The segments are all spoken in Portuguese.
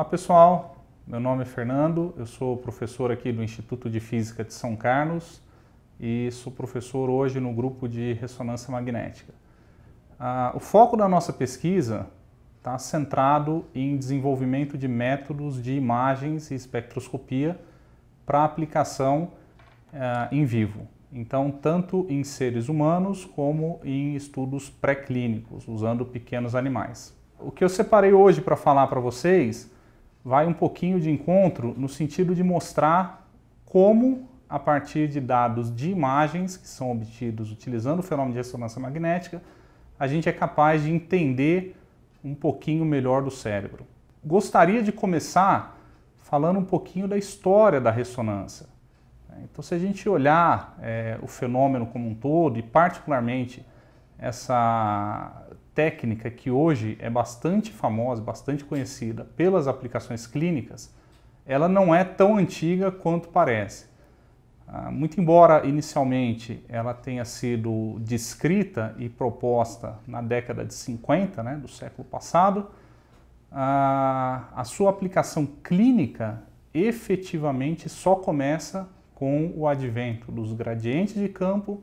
pessoal, meu nome é Fernando, eu sou professor aqui do Instituto de Física de São Carlos e sou professor hoje no grupo de ressonância magnética. O foco da nossa pesquisa está centrado em desenvolvimento de métodos de imagens e espectroscopia para aplicação em vivo. Então, tanto em seres humanos como em estudos pré-clínicos, usando pequenos animais. O que eu separei hoje para falar para vocês vai um pouquinho de encontro no sentido de mostrar como, a partir de dados de imagens que são obtidos utilizando o fenômeno de ressonância magnética, a gente é capaz de entender um pouquinho melhor do cérebro. Gostaria de começar falando um pouquinho da história da ressonância. Então, se a gente olhar o fenômeno como um todo, e particularmente essa técnica que hoje é bastante famosa, bastante conhecida pelas aplicações clínicas, ela não é tão antiga quanto parece. Muito embora inicialmente ela tenha sido descrita e proposta na década de 50, do século passado, a sua aplicação clínica efetivamente só começa com o advento dos gradientes de campo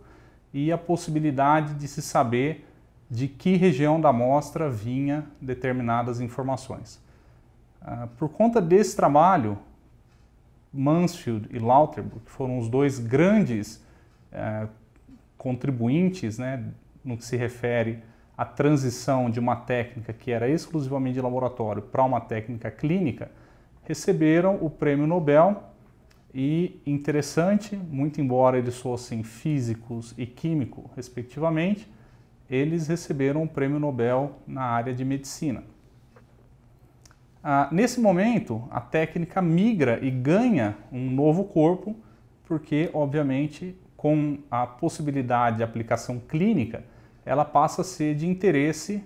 e a possibilidade de se saber de que região da amostra vinha determinadas informações. Por conta desse trabalho, Mansfield e Lauterbur, que foram os dois grandes contribuintes no que se refere à transição de uma técnica que era exclusivamente de laboratório para uma técnica clínica, receberam o Prêmio Nobel. E interessante, muito embora eles fossem físicos e químicos, respectivamente, eles receberam o Prêmio Nobel na área de medicina. Nesse momento, a técnica migra e ganha um novo corpo, porque, obviamente, com a possibilidade de aplicação clínica, ela passa a ser de interesse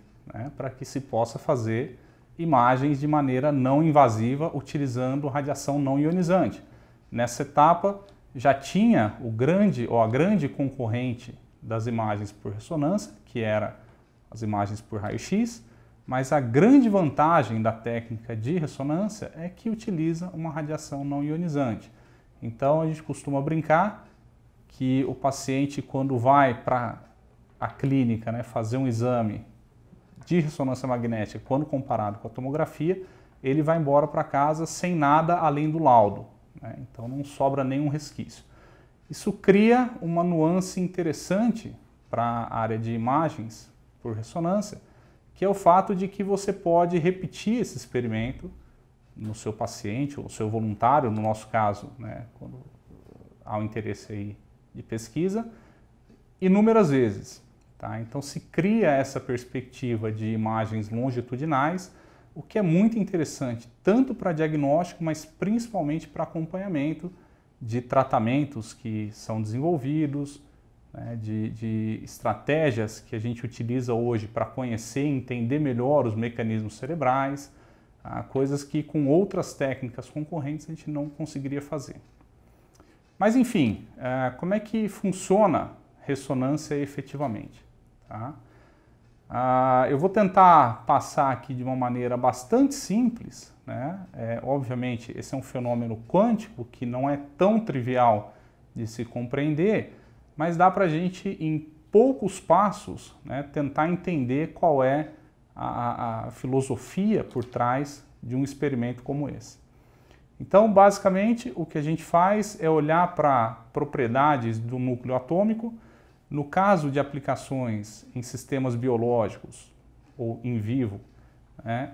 para que se possa fazer imagens de maneira não invasiva, utilizando radiação não ionizante. Nessa etapa, já tinha a grande concorrente das imagens por ressonância, que era as imagens por raio-x, mas a grande vantagem da técnica de ressonância é que utiliza uma radiação não ionizante. Então, a gente costuma brincar que o paciente, quando vai para a clínica fazer um exame de ressonância magnética, quando comparado com a tomografia, ele vai embora para casa sem nada além do laudo. Então não sobra nenhum resquício. Isso cria uma nuance interessante para a área de imagens por ressonância, que é o fato de que você pode repetir esse experimento no seu paciente ou no seu voluntário, no nosso caso, quando há um interesse aí de pesquisa, inúmeras vezes. Então se cria essa perspectiva de imagens longitudinais, o que é muito interessante, tanto para diagnóstico, mas principalmente para acompanhamento de tratamentos que são desenvolvidos, de estratégias que a gente utiliza hoje para conhecer e entender melhor os mecanismos cerebrais, coisas que com outras técnicas concorrentes a gente não conseguiria fazer. Mas enfim, como é que funciona ressonância efetivamente? Eu vou tentar passar aqui de uma maneira bastante simples. Obviamente, esse é um fenômeno quântico que não é tão trivial de se compreender, mas dá para a gente, em poucos passos, tentar entender qual é a filosofia por trás de um experimento como esse. Então, basicamente, o que a gente faz é olhar para propriedades do núcleo atômico. No caso de aplicações em sistemas biológicos ou em vivo,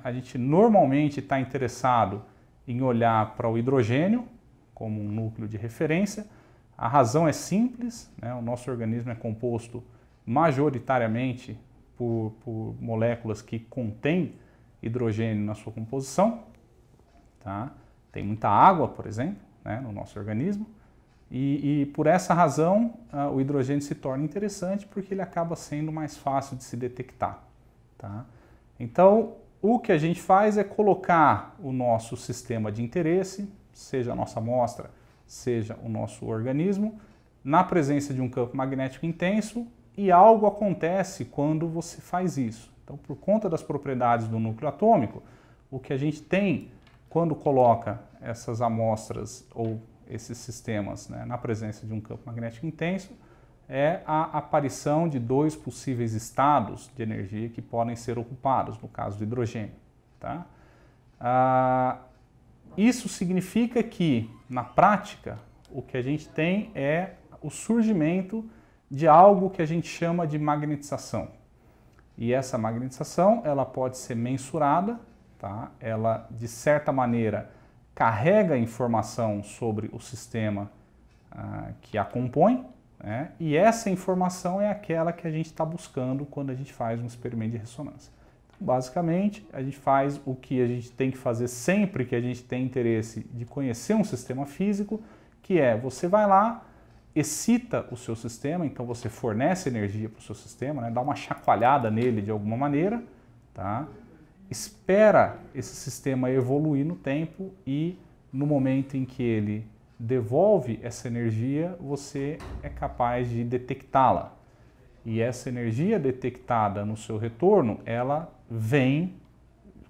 a gente normalmente está interessado em olhar para o hidrogênio como um núcleo de referência. A razão é simples, o nosso organismo é composto majoritariamente por moléculas que contêm hidrogênio na sua composição. Tem muita água, por exemplo, no nosso organismo. E por essa razão, o hidrogênio se torna interessante porque ele acaba sendo mais fácil de se detectar. Então, o que a gente faz é colocar o nosso sistema de interesse, seja a nossa amostra, seja o nosso organismo, na presença de um campo magnético intenso, e algo acontece quando você faz isso. Então, por conta das propriedades do núcleo atômico, o que a gente tem quando coloca essas amostras ou esses sistemas, né, na presença de um campo magnético intenso, é a aparição de dois possíveis estados de energia que podem ser ocupados, no caso do hidrogênio. Tá? Isso significa que, na prática, o que a gente tem é o surgimento de algo que a gente chama de magnetização. E essa magnetização, ela pode ser mensurada, tá? Ela, de certa maneira, carrega informação sobre o sistema que a compõe, né? E essa informação é aquela que a gente está buscando quando a gente faz um experimento de ressonância. Então, basicamente, a gente faz o que a gente tem que fazer sempre que a gente tem interesse de conhecer um sistema físico, que é, você vai lá, excita o seu sistema, então você fornece energia para o seu sistema, né? Dá uma chacoalhada nele de alguma maneira, tá? Espera esse sistema evoluir no tempo e no momento em que ele devolve essa energia, você é capaz de detectá-la. E essa energia detectada no seu retorno, ela vem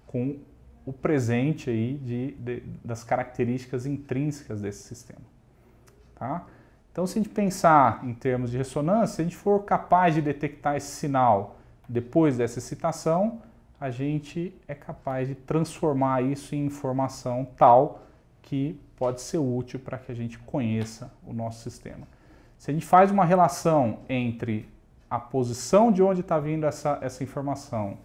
com o presente aí das características intrínsecas desse sistema. Tá? Então, se a gente pensar em termos de ressonância, se a gente for capaz de detectar esse sinal depois dessa excitação, a gente é capaz de transformar isso em informação tal que pode ser útil para que a gente conheça o nosso sistema. Se a gente faz uma relação entre a posição de onde está vindo essa informação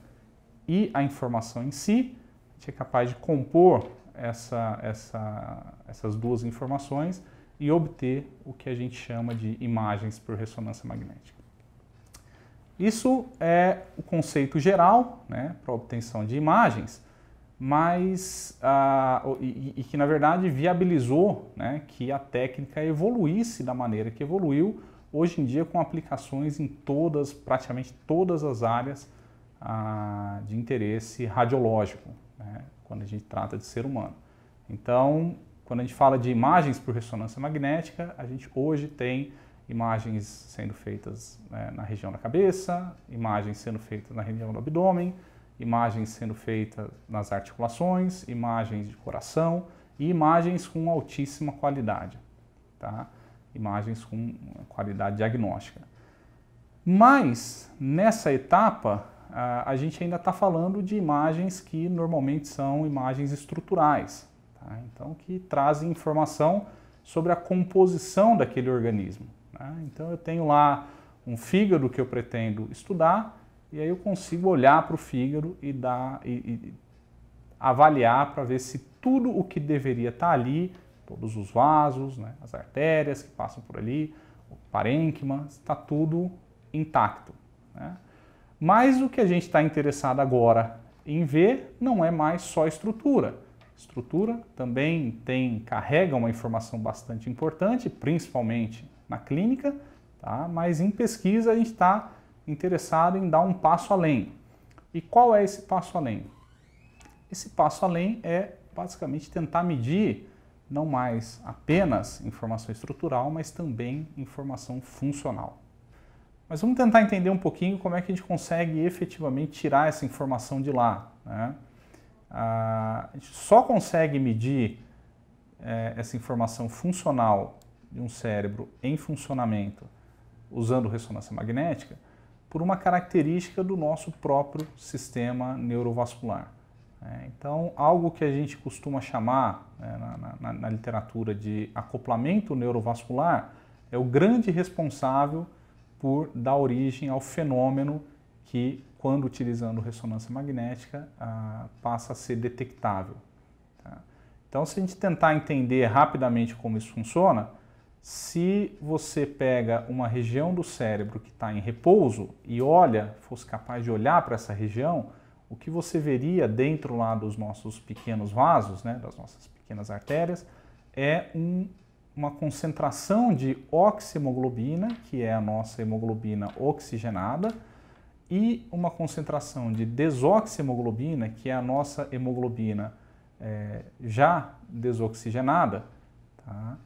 e a informação em si, a gente é capaz de compor essas duas informações e obter o que a gente chama de imagens por ressonância magnética. Isso é o conceito geral, né, para a obtenção de imagens, mas que na verdade viabilizou, né, que a técnica evoluísse da maneira que evoluiu, hoje em dia com aplicações em praticamente todas as áreas de interesse radiológico, né, quando a gente trata de ser humano. Então, quando a gente fala de imagens por ressonância magnética, a gente hoje tem imagens sendo feitas, né, na região da cabeça, imagens sendo feitas na região do abdômen, imagens sendo feitas nas articulações, imagens de coração e imagens com altíssima qualidade, tá? Imagens com qualidade diagnóstica. Mas, nessa etapa, a gente ainda está falando de imagens que normalmente são imagens estruturais, tá? Então, que trazem informação sobre a composição daquele organismo, né? Então, eu tenho lá um fígado que eu pretendo estudar, e aí eu consigo olhar para o fígado e avaliar para ver se tudo o que deveria estar ali, todos os vasos, né, as artérias que passam por ali, o parênquima, está tudo intacto, né? Mas o que a gente está interessado agora em ver não é mais só estrutura. Estrutura também carrega uma informação bastante importante, principalmente na clínica, tá? Mas em pesquisa a gente está interessado em dar um passo além. E qual é esse passo além? Esse passo além é basicamente tentar medir não mais apenas informação estrutural, mas também informação funcional. Mas vamos tentar entender um pouquinho como é que a gente consegue efetivamente tirar essa informação de lá, né? A gente só consegue medir essa informação funcional de um cérebro em funcionamento usando ressonância magnética por uma característica do nosso próprio sistema neurovascular. Então, algo que a gente costuma chamar, né, na literatura de acoplamento neurovascular é o grande responsável por dar origem ao fenômeno que, quando utilizando ressonância magnética, passa a ser detectável. Tá? Então, se a gente tentar entender rapidamente como isso funciona, se você pega uma região do cérebro que está em repouso e fosse capaz de olhar para essa região, o que você veria dentro lá dos nossos pequenos vasos, né, das nossas pequenas artérias, é uma concentração de oxihemoglobina, que é a nossa hemoglobina oxigenada, e uma concentração de desoxihemoglobina, que é a nossa hemoglobina já desoxigenada, tá?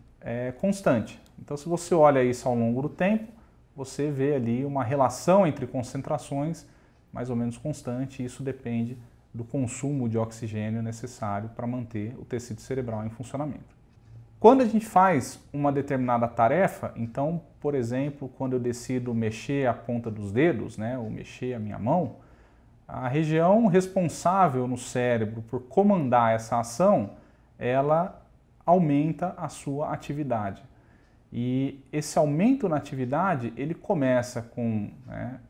Constante. Então, se você olha isso ao longo do tempo, você vê ali uma relação entre concentrações mais ou menos constante, e isso depende do consumo de oxigênio necessário para manter o tecido cerebral em funcionamento. Quando a gente faz uma determinada tarefa, então, por exemplo, quando eu decido mexer a ponta dos dedos, né, ou mexer a minha mão, a região responsável no cérebro por comandar essa ação, ela aumenta a sua atividade. E esse aumento na atividade, ele começa com, né,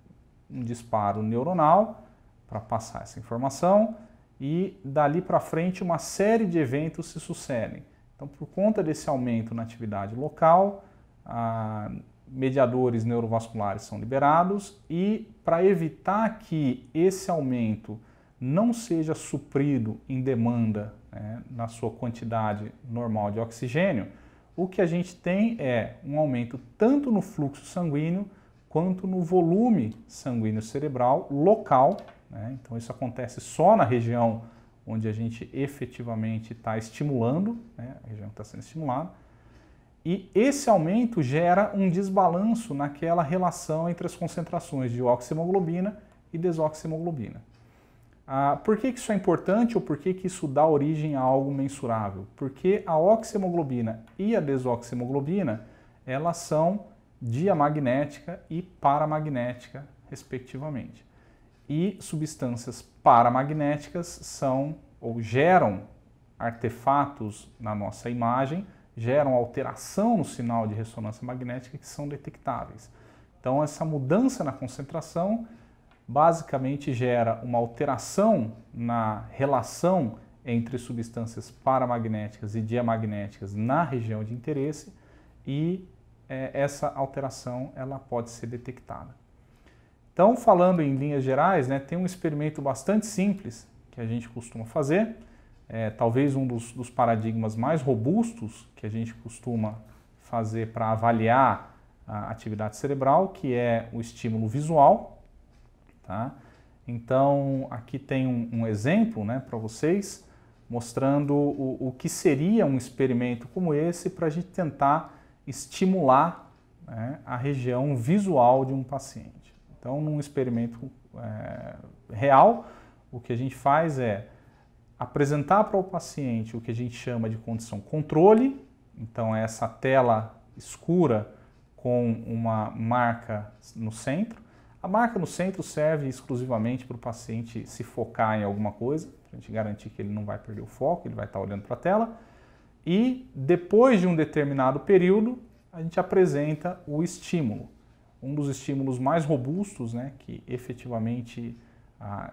um disparo neuronal para passar essa informação e dali para frente uma série de eventos se sucedem. Então, por conta desse aumento na atividade local, mediadores neurovasculares são liberados e para evitar que esse aumento não seja suprido em demanda, né, na sua quantidade normal de oxigênio, o que a gente tem é um aumento tanto no fluxo sanguíneo quanto no volume sanguíneo cerebral local, né? Então isso acontece só na região onde a gente efetivamente está estimulando, né? A região que está sendo estimulada. E esse aumento gera um desbalanço naquela relação entre as concentrações de oxihemoglobina e desoxihemoglobina. Por que isso é importante ou por que isso dá origem a algo mensurável? Porque a oxihemoglobina e a desoxihemoglobina, elas são diamagnética e paramagnética, respectivamente. E substâncias paramagnéticas são ou geram artefatos na nossa imagem, geram alteração no sinal de ressonância magnética que são detectáveis. Então, essa mudança na concentração basicamente gera uma alteração na relação entre substâncias paramagnéticas e diamagnéticas na região de interesse e essa alteração ela pode ser detectada. Então, falando em linhas gerais, né, tem um experimento bastante simples que a gente costuma fazer, talvez um dos paradigmas mais robustos que a gente costuma fazer para avaliar a atividade cerebral, que é o estímulo visual. Tá? Então, aqui tem um exemplo, né, para vocês, mostrando o que seria um experimento como esse para a gente tentar estimular, né, a região visual de um paciente. Então, num experimento real, o que a gente faz é apresentar para o paciente o que a gente chama de condição controle, então é essa tela escura com uma marca no centro. A marca no centro serve exclusivamente para o paciente se focar em alguma coisa, para a gente garantir que ele não vai perder o foco, ele vai estar olhando para a tela. E depois de um determinado período, a gente apresenta o estímulo. Um dos estímulos mais robustos, né, que efetivamente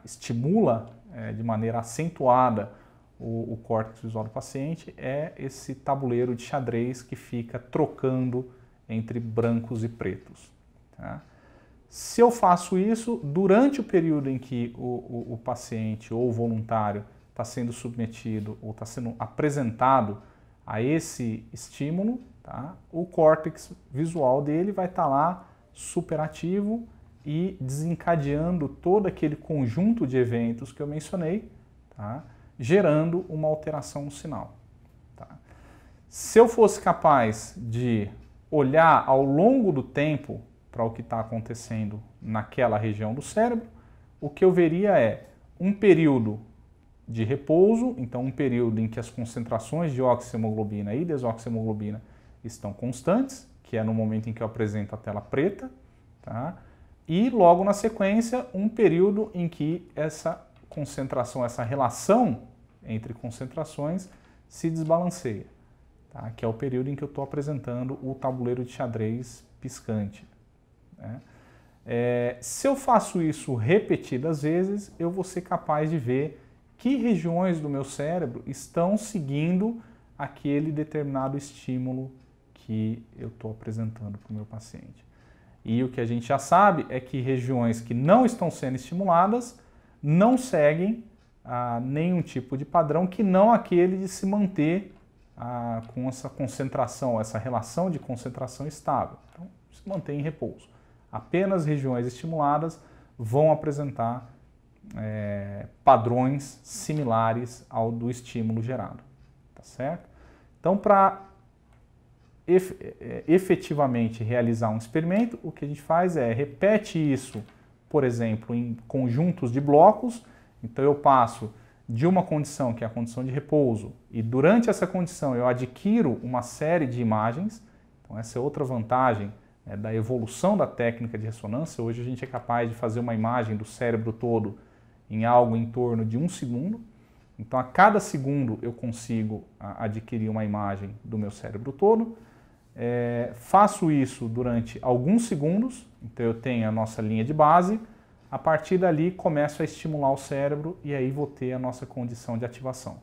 estimula de maneira acentuada o córtex visual do paciente, é esse tabuleiro de xadrez que fica trocando entre brancos e pretos. Tá? Se eu faço isso durante o período em que o paciente ou o voluntário está sendo submetido ou está sendo apresentado a esse estímulo, tá? O córtex visual dele vai estar lá superativo e desencadeando todo aquele conjunto de eventos que eu mencionei, tá? Gerando uma alteração no sinal. Tá? Se eu fosse capaz de olhar ao longo do tempo para o que está acontecendo naquela região do cérebro, o que eu veria é um período de repouso, então um período em que as concentrações de oxihemoglobina e desoxihemoglobina estão constantes, que é no momento em que eu apresento a tela preta, tá? E logo na sequência um período em que essa concentração, essa relação entre concentrações se desbalanceia, tá? Que é o período em que eu estou apresentando o tabuleiro de xadrez piscante. Né? Se eu faço isso repetidas vezes, eu vou ser capaz de ver que regiões do meu cérebro estão seguindo aquele determinado estímulo que eu estou apresentando para o meu paciente. E o que a gente já sabe é que regiões que não estão sendo estimuladas não seguem nenhum tipo de padrão que não aquele de se manter com essa concentração, essa relação de concentração estável. Então, se mantém em repouso. Apenas regiões estimuladas vão apresentar padrões similares ao do estímulo gerado. Tá certo? Então, para efetivamente realizar um experimento, o que a gente faz é repete isso, por exemplo, em conjuntos de blocos Então eu passo de uma condição, que é a condição de repouso, e durante essa condição eu adquiro uma série de imagens. Então essa é outra vantagem da evolução da técnica de ressonância. Hoje a gente é capaz de fazer uma imagem do cérebro todo em algo em torno de 1 segundo. Então a cada segundo eu consigo adquirir uma imagem do meu cérebro todo. Faço isso durante alguns segundos, então eu tenho a nossa linha de base. A partir dali começo a estimular o cérebro e aí vou ter a nossa condição de ativação.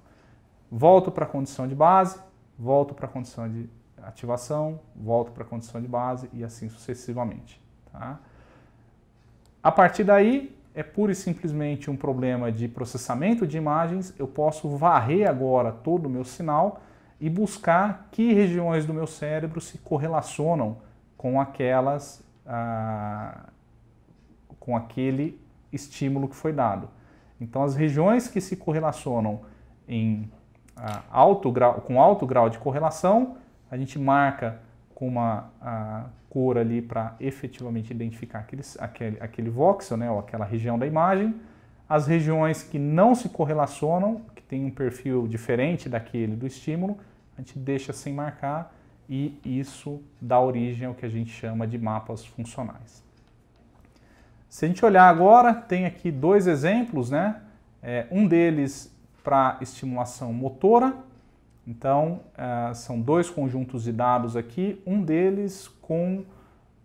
Volto para a condição de base, volto para a condição de ativação, volto para a condição de base e assim sucessivamente. Tá? A partir daí é pura e simplesmente um problema de processamento de imagens. Eu posso varrer agora todo o meu sinal e buscar que regiões do meu cérebro se correlacionam com com aquele estímulo que foi dado. Então, as regiões que se correlacionam com alto grau de correlação, a gente marca com uma cor ali para efetivamente identificar aquele voxel, né, ou aquela região da imagem. As regiões que não se correlacionam, que tem um perfil diferente daquele do estímulo, a gente deixa sem marcar e isso dá origem ao que a gente chama de mapas funcionais. Se a gente olhar agora, tem aqui dois exemplos, né? Um deles para estimulação motora. Então, são dois conjuntos de dados aqui, um deles com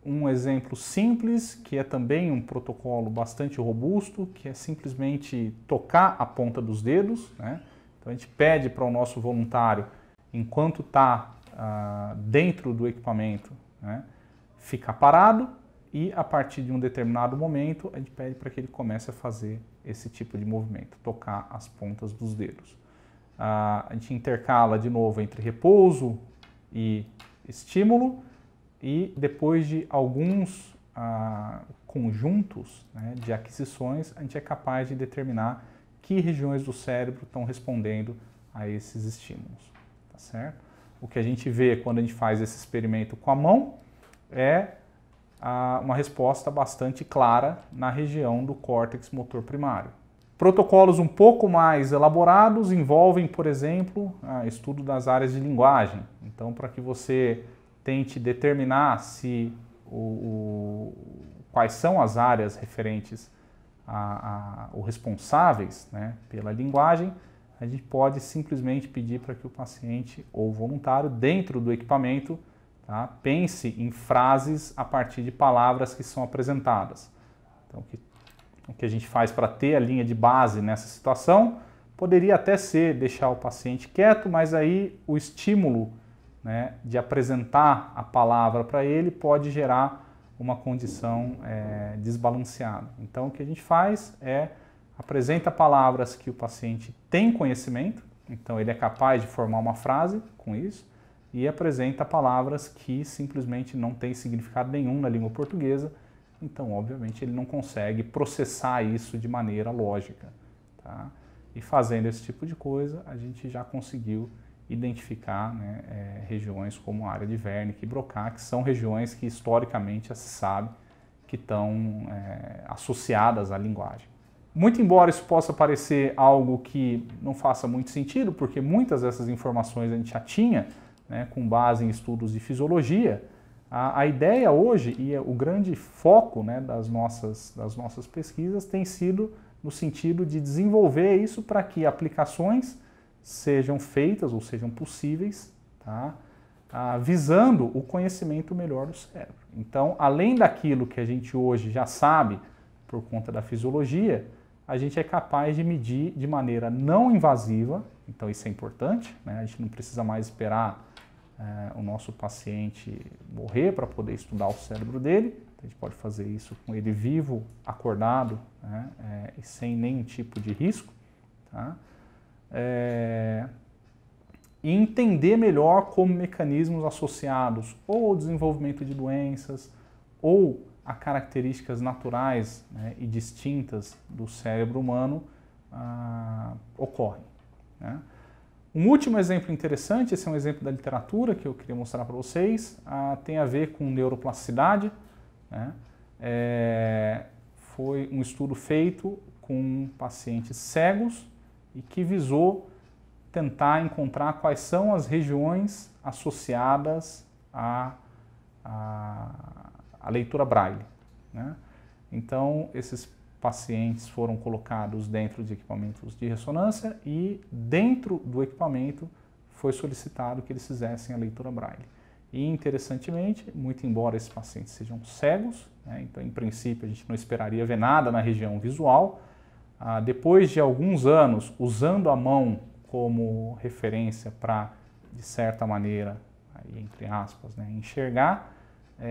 um exemplo simples, que é também um protocolo bastante robusto, que é simplesmente tocar a ponta dos dedos, né? Então, a gente pede para o nosso voluntário, enquanto está dentro do equipamento, né, ficar parado e a partir de um determinado momento a gente pede para que ele comece a fazer esse tipo de movimento, tocar as pontas dos dedos. A gente intercala de novo entre repouso e estímulo e depois de alguns conjuntos, né, de aquisições, a gente é capaz de determinar que regiões do cérebro estão respondendo a esses estímulos. Tá certo? O que a gente vê quando a gente faz esse experimento com a mão é uma resposta bastante clara na região do córtex motor primário. Protocolos um pouco mais elaborados envolvem, por exemplo, estudo das áreas de linguagem. Então, para que você tente determinar quais são as áreas referentes ou responsáveis, né, pela linguagem, a gente pode simplesmente pedir para que o paciente ou voluntário, dentro do equipamento, tá, pense em frases a partir de palavras que são apresentadas. Então, o que a gente faz para ter a linha de base nessa situação poderia até ser deixar o paciente quieto, mas aí o estímulo, né, de apresentar a palavra para ele pode gerar uma condição desbalanceada. Então, o que a gente faz é apresenta palavras que o paciente tem conhecimento, então ele é capaz de formar uma frase com isso, e apresenta palavras que simplesmente não têm significado nenhum na língua portuguesa, então obviamente ele não consegue processar isso de maneira lógica. Tá? E fazendo esse tipo de coisa, a gente já conseguiu identificar, né, regiões como a área de Wernicke e Broca, que são regiões que historicamente já se sabe que estão associadas à linguagem. Muito embora isso possa parecer algo que não faça muito sentido, porque muitas dessas informações a gente já tinha, né, com base em estudos de fisiologia, a ideia hoje e o grande foco, né, das nossas pesquisas tem sido no sentido de desenvolver isso para que aplicações sejam feitas ou sejam possíveis, tá, visando o conhecimento melhor do cérebro. Então, além daquilo que a gente hoje já sabe por conta da fisiologia, a gente é capaz de medir de maneira não invasiva, então isso é importante, né? A gente não precisa mais esperar o nosso paciente morrer para poder estudar o cérebro dele, a gente pode fazer isso com ele vivo, acordado, né? E sem nenhum tipo de risco. Tá? E entender melhor como mecanismos associados ou ao desenvolvimento de doenças ou a características naturais, né, e distintas do cérebro humano ocorrem. Né? Um último exemplo interessante, esse é um exemplo da literatura que eu queria mostrar para vocês, tem a ver com neuroplasticidade. Né? Foi um estudo feito com pacientes cegos e que visou tentar encontrar quais são as regiões associadas à leitura braille, né? Então, esses pacientes foram colocados dentro de equipamentos de ressonância e dentro do equipamento foi solicitado que eles fizessem a leitura braille. E, interessantemente, muito embora esses pacientes sejam cegos, né, então, em princípio, a gente não esperaria ver nada na região visual, depois de alguns anos usando a mão como referência para, de certa maneira, aí, entre aspas, né, enxergar,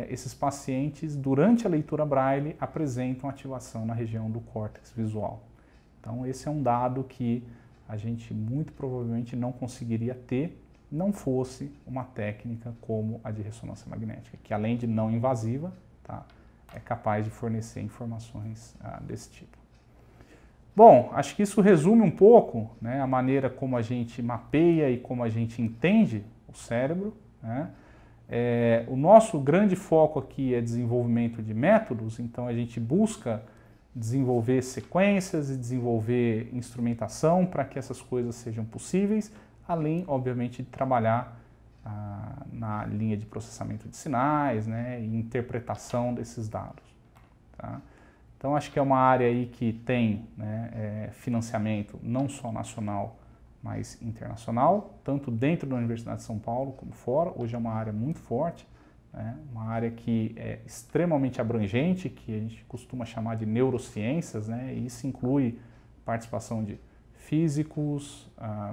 esses pacientes, durante a leitura braille, apresentam ativação na região do córtex visual. Então, esse é um dado que a gente muito provavelmente não conseguiria ter não fosse uma técnica como a de ressonância magnética, que além de não invasiva, tá, é capaz de fornecer informações desse tipo. Bom, acho que isso resume um pouco, né, a maneira como a gente mapeia e como a gente entende o cérebro, né? O nosso grande foco aqui é desenvolvimento de métodos, então a gente busca desenvolver sequências e desenvolver instrumentação para que essas coisas sejam possíveis, além, obviamente, de trabalhar na linha de processamento de sinais, né, e interpretação desses dados. Tá? Então, acho que é uma área aí que tem, né, financiamento não só nacional, mas internacional, tanto dentro da Universidade de São Paulo como fora. Hoje é uma área muito forte, né, uma área que é extremamente abrangente, que a gente costuma chamar de neurociências, né, e isso inclui participação de físicos,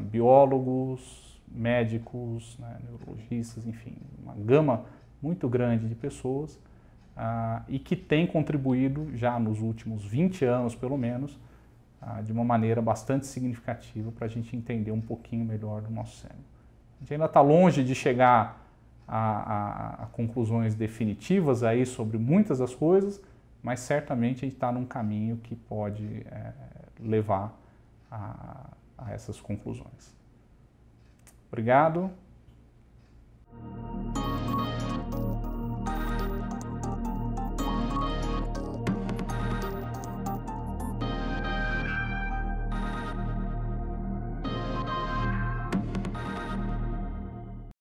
biólogos, médicos, né, neurologistas, enfim, uma gama muito grande de pessoas e que tem contribuído já nos últimos 20 anos, pelo menos, de uma maneira bastante significativa para a gente entender um pouquinho melhor do nosso cérebro. A gente ainda está longe de chegar a conclusões definitivas aí sobre muitas das coisas, mas certamente a gente está num caminho que pode levar a essas conclusões. Obrigado.